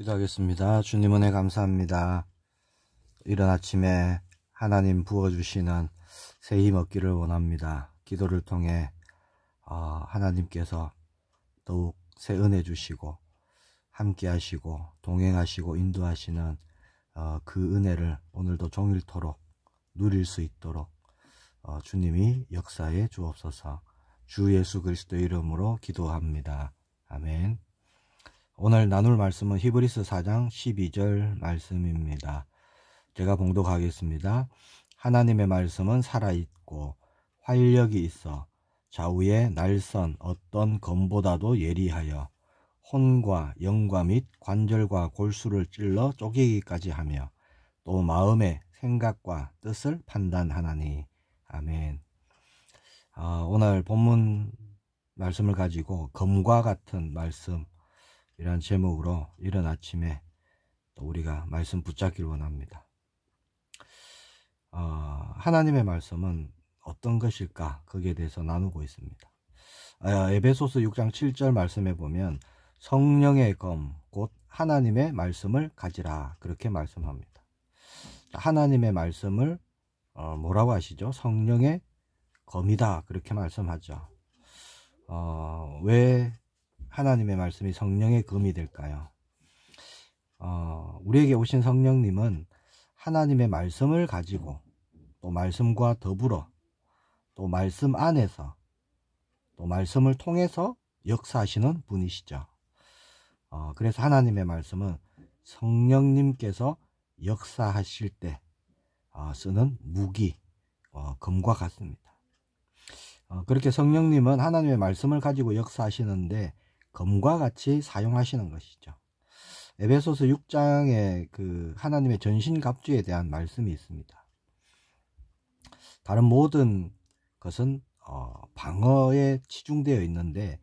기도하겠습니다. 주님 은혜 감사합니다. 이른 아침에 하나님 부어주시는 새 힘 얻기를 원합니다. 기도를 통해 하나님께서 더욱 새 은혜 주시고 함께 하시고 동행하시고 인도하시는 그 은혜를 오늘도 종일토록 누릴 수 있도록 주님이 역사해 주옵소서. 주 예수 그리스도 이름으로 기도합니다. 아멘. 오늘 나눌 말씀은 히브리서 4장 12절 말씀입니다. 제가 봉독하겠습니다. 하나님의 말씀은 살아있고 활력이 있어 좌우의 날선 어떤 검보다도 예리하여 혼과 영과 및 관절과 골수를 찔러 쪼개기까지 하며 또 마음의 생각과 뜻을 판단하나니. 아멘. 오늘 본문 말씀을 가지고 검과 같은 말씀 이런 제목으로 이른 아침에 또 우리가 말씀 붙잡기를 원합니다. 하나님의 말씀은 어떤 것일까? 거기에 대해서 나누고 있습니다. 에베소서 6장 7절 말씀에 보면 성령의 검, 곧 하나님의 말씀을 가지라, 그렇게 말씀합니다. 하나님의 말씀을 뭐라고 하시죠? 성령의 검이다, 그렇게 말씀하죠. 왜 하나님의 말씀이 성령의 검이 될까요? 우리에게 오신 성령님은 하나님의 말씀을 가지고 또 말씀과 더불어 또 말씀 안에서 또 말씀을 통해서 역사하시는 분이시죠. 그래서 하나님의 말씀은 성령님께서 역사하실 때 쓰는 무기, 검과 같습니다. 그렇게 성령님은 하나님의 말씀을 가지고 역사하시는데 검과 같이 사용하시는 것이죠. 에베소서 6장에 그 하나님의 전신갑주에 대한 말씀이 있습니다. 다른 모든 것은 방어에 치중되어 있는데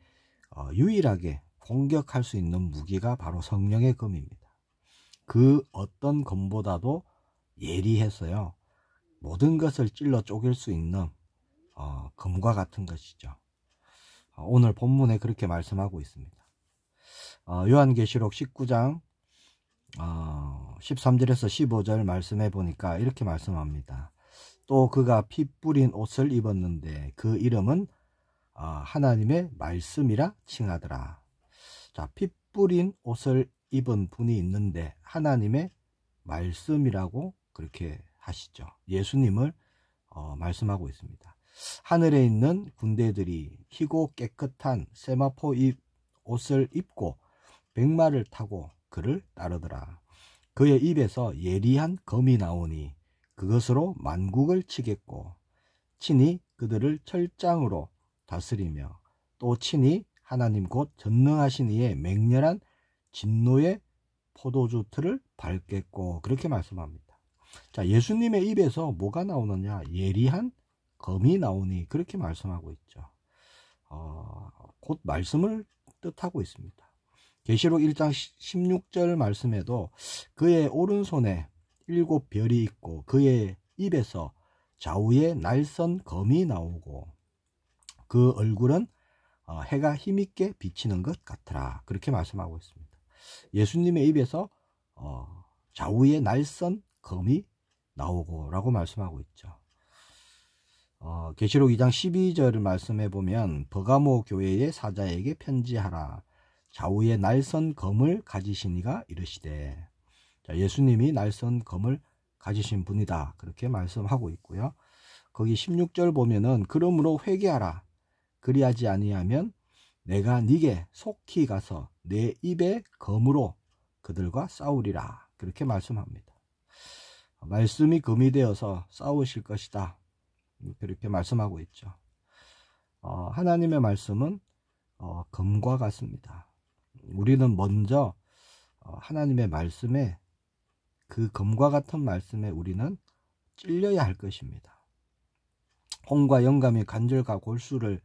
유일하게 공격할 수 있는 무기가 바로 성령의 검입니다. 그 어떤 검보다도 예리해서요, 모든 것을 찔러 쪼갤 수 있는 검과 같은 것이죠. 오늘 본문에 그렇게 말씀하고 있습니다. 요한계시록 19장 13절에서 15절 말씀해 보니까 이렇게 말씀합니다. 또 그가 피 뿌린 옷을 입었는데 그 이름은 하나님의 말씀이라 칭하더라. 자, 피 뿌린 옷을 입은 분이 있는데 하나님의 말씀이라고 그렇게 하시죠. 예수님을 말씀하고 있습니다. 하늘에 있는 군대들이 희고 깨끗한 세마포 옷을 입고 백마를 타고 그를 따르더라. 그의 입에서 예리한 검이 나오니 그것으로 만국을 치겠고 친히 그들을 철장으로 다스리며 또 친히 하나님 곧 전능하신 이의 맹렬한 진노의 포도주 틀을 밟겠고, 그렇게 말씀합니다. 자, 예수님의 입에서 뭐가 나오느냐? 예리한 검이 나오니, 그렇게 말씀하고 있죠. 곧 말씀을 뜻하고 있습니다. 계시록 1장 16절 말씀에도 그의 오른손에 7별이 있고 그의 입에서 좌우에 날선 검이 나오고 그 얼굴은 해가 힘있게 비치는 것 같더라, 그렇게 말씀하고 있습니다. 예수님의 입에서 좌우에 날선 검이 나오고 라고 말씀하고 있죠. 계시록 2장 12절 말씀해 보면 버가모 교회의 사자에게 편지하라. 좌우에 날선 검을 가지신 이가 이르시되. 자, 예수님이 날선 검을 가지신 분이다, 그렇게 말씀하고 있고요. 거기 16절 보면은 그러므로 회개하라. 그리하지 아니하면 내가 네게 속히 가서 내 입의 검으로 그들과 싸우리라, 그렇게 말씀합니다. 말씀이 검이 되어서 싸우실 것이다, 그렇게 말씀하고 있죠. 하나님의 말씀은 검과 같습니다. 우리는 먼저 하나님의 말씀에, 그 검과 같은 말씀에 우리는 찔려야 할 것입니다. 혼과 영감이 관절과 골수를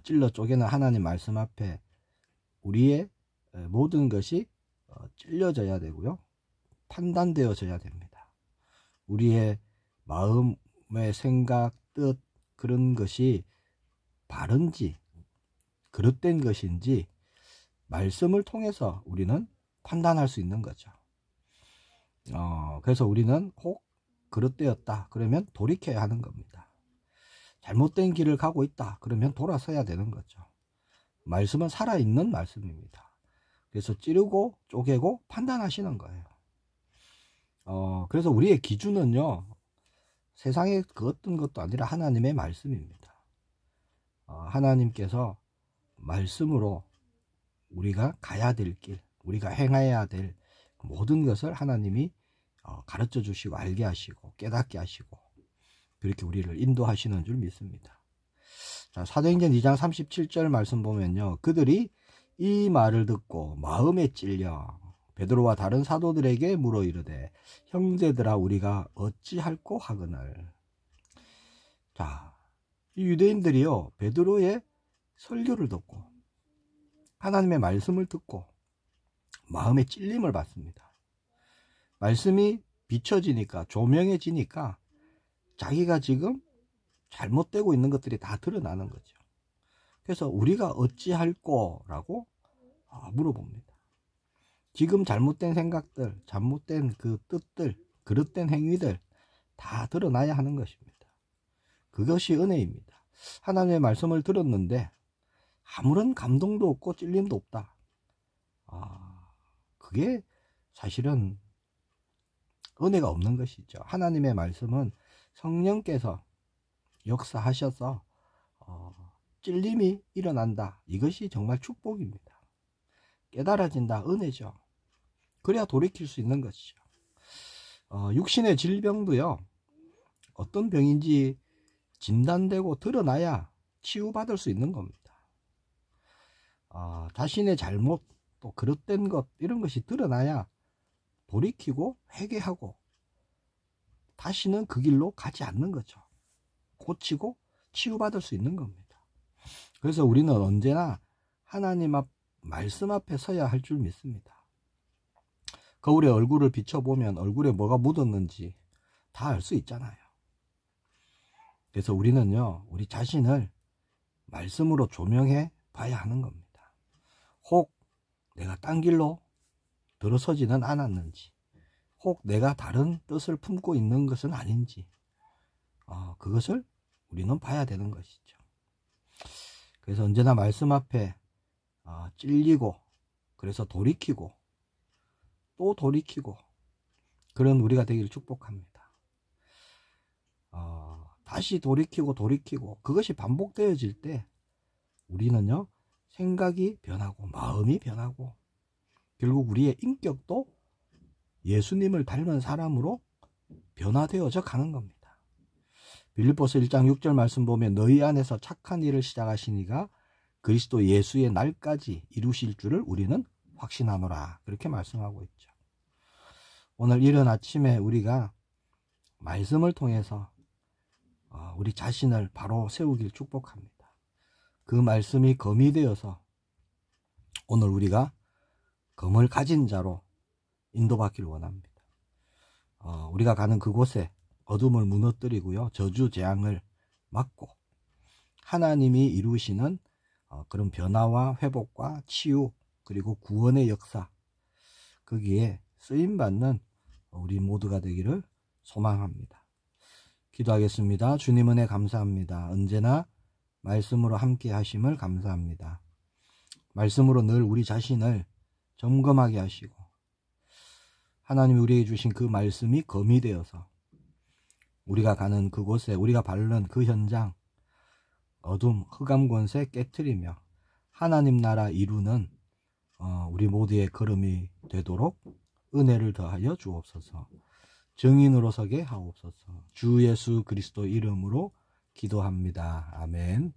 찔러 쪼개는 하나님 말씀 앞에 우리의 모든 것이 찔려져야 되고요, 판단되어져야 됩니다. 우리의 마음의 생각, 뜻, 그런 것이 바른지 그릇된 것인지 말씀을 통해서 우리는 판단할 수 있는 거죠. 그래서 우리는 혹 그릇되었다 그러면 돌이켜야 하는 겁니다. 잘못된 길을 가고 있다 그러면 돌아서야 되는 거죠. 말씀은 살아있는 말씀입니다. 그래서 찌르고 쪼개고 판단하시는 거예요. 그래서 우리의 기준은요, 세상의 그 어떤 것도 아니라 하나님의 말씀입니다. 하나님께서 말씀으로 우리가 가야 될 길, 우리가 행해야 될 모든 것을 하나님이 가르쳐 주시고 알게 하시고 깨닫게 하시고 그렇게 우리를 인도하시는 줄 믿습니다. 자, 사도행전 2장 37절 말씀 보면요, 그들이 이 말을 듣고 마음에 찔려 베드로와 다른 사도들에게 물어 이르되 형제들아 우리가 어찌할꼬 하거늘. 자, 이 유대인들이요, 베드로의 설교를 듣고 하나님의 말씀을 듣고 마음에 찔림을 받습니다. 말씀이 비춰지니까, 조명해지니까 자기가 지금 잘못되고 있는 것들이 다 드러나는 거죠. 그래서 우리가 어찌할꼬 라고 물어봅니다. 지금 잘못된 생각들, 잘못된 그 뜻들, 그릇된 행위들 다 드러나야 하는 것입니다. 그것이 은혜입니다. 하나님의 말씀을 들었는데 아무런 감동도 없고 찔림도 없다. 그게 사실은 은혜가 없는 것이죠. 하나님의 말씀은 성령께서 역사하셔서 찔림이 일어난다. 이것이 정말 축복입니다. 깨달아진다. 은혜죠. 그래야 돌이킬 수 있는 것이죠. 육신의 질병도요, 어떤 병인지 진단되고 드러나야 치유받을 수 있는 겁니다. 자신의 잘못, 또 그릇된 것, 이런 것이 드러나야 돌이키고 회개하고 다시는 그 길로 가지 않는 거죠. 고치고 치유받을 수 있는 겁니다. 그래서 우리는 언제나 하나님 앞 말씀 앞에 서야 할 줄 믿습니다. 거울에 얼굴을 비춰보면 얼굴에 뭐가 묻었는지 다 알 수 있잖아요. 그래서 우리는요, 우리 자신을 말씀으로 조명해 봐야 하는 겁니다. 혹 내가 딴 길로 들어서지는 않았는지, 혹 내가 다른 뜻을 품고 있는 것은 아닌지, 그것을 우리는 봐야 되는 것이죠. 그래서 언제나 말씀 앞에 찔리고, 그래서 돌이키고 또 돌이키고, 그런 우리가 되기를 축복합니다. 다시 돌이키고 그것이 반복되어질 때 우리는요, 생각이 변하고 마음이 변하고 결국 우리의 인격도 예수님을 닮은 사람으로 변화되어져 가는 겁니다. 빌립보서 1장 6절 말씀 보면 너희 안에서 착한 일을 시작하시니가 그리스도 예수의 날까지 이루실 줄을 우리는 확신하노라. 그렇게 말씀하고 있죠. 오늘 이른 아침에 우리가 말씀을 통해서 우리 자신을 바로 세우길 축복합니다. 그 말씀이 검이 되어서 오늘 우리가 검을 가진 자로 인도받기를 원합니다. 우리가 가는 그곳에 어둠을 무너뜨리고요, 저주 재앙을 막고 하나님이 이루시는 그런 변화와 회복과 치유, 그리고 구원의 역사, 거기에 쓰임받는 우리 모두가 되기를 소망합니다. 기도하겠습니다. 주님 은혜 감사합니다. 언제나 말씀으로 함께 하심을 감사합니다. 말씀으로 늘 우리 자신을 점검하게 하시고 하나님이 우리에게 주신 그 말씀이 검이 되어서 우리가 가는 그곳에, 우리가 바르는 그 현장, 어둠, 흑암 권세 깨트리며 하나님 나라 이루는 우리 모두의 걸음이 되도록 은혜를 더하여 주옵소서. 증인으로 서게 하옵소서. 주 예수 그리스도 이름으로 기도합니다. 아멘.